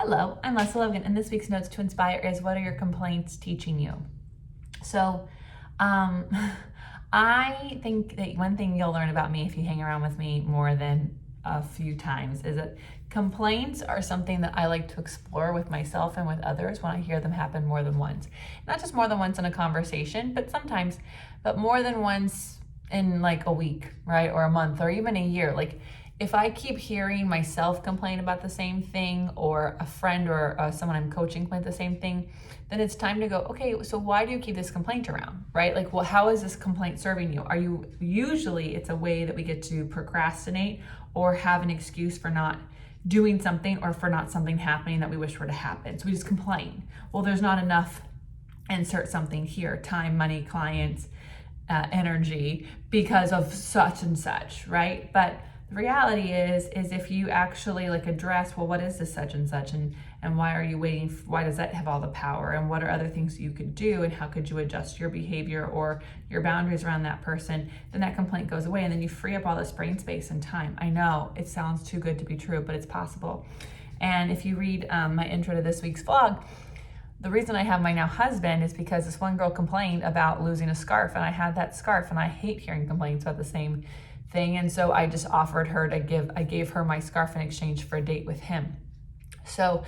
Hello, I'm Leslie Logan, and this week's Notes to Inspire is, what are your complaints teaching you? So, I think that one thing you'll learn about me if you hang around with me more than a few times is that complaints are something that I like to explore with myself and with others when I hear them happen more than once. Not just more than once in a conversation, but more than once in like a week, right? Or a month, or even a year. Like, if I keep hearing myself complain about the same thing, or a friend or someone I'm coaching complain the same thing, then it's time to go, okay, so why do you keep this complaint around, right? Like, well, how is this complaint serving you? Usually it's a way that we get to procrastinate or have an excuse for not doing something or for not something happening that we wish were to happen. So we just complain. Well, there's not enough, insert something here, time, money, clients, energy, because of such and such, right? But the reality is if you actually like address, well, what is this such and such, and why are you waiting? Why does that have all the power? And what are other things you could do? And how could you adjust your behavior or your boundaries around that person? Then that complaint goes away, and then you free up all this brain space and time. I know it sounds too good to be true, but it's possible. And if you read my intro to this week's vlog, the reason I have my now husband is because this one girl complained about losing a scarf, and I had that scarf, and I hate hearing complaints about the same thing. And so I just offered her I gave her my scarf in exchange for a date with him. So,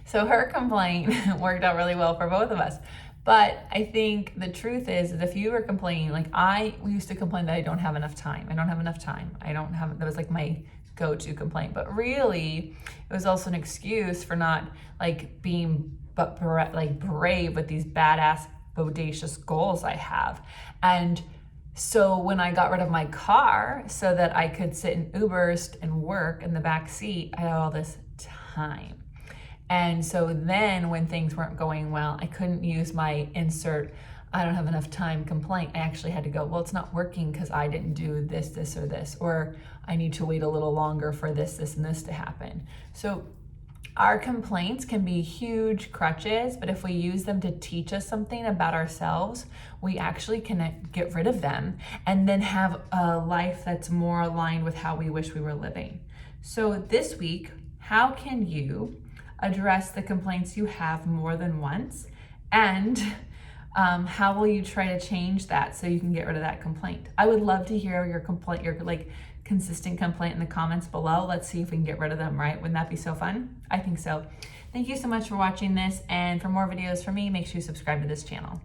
so her complaint worked out really well for both of us. But I think the truth is that if you were complaining, like we used to complain that I don't have enough time. That was like my go-to complaint. But really, it was also an excuse for not like being brave with these badass, bodacious goals I have. And so when I got rid of my car so that I could sit in Ubers and work in the back seat, I had all this time. And so then when things weren't going well, I couldn't use my insert, I don't have enough time complaint. I actually had to go, well, it's not working because I didn't do this, this, or this, or I need to wait a little longer for this, this, and this to happen. So our complaints can be huge crutches, but if we use them to teach us something about ourselves, we actually can get rid of them and then have a life that's more aligned with how we wish we were living. So this week, how can you address the complaints you have more than once? And how will you try to change that so you can get rid of that complaint? I would love to hear your complaint, your consistent complaint in the comments below. Let's see if we can get rid of them, right? Wouldn't that be so fun? I think so. Thank you so much for watching this. And for more videos from me, make sure you subscribe to this channel.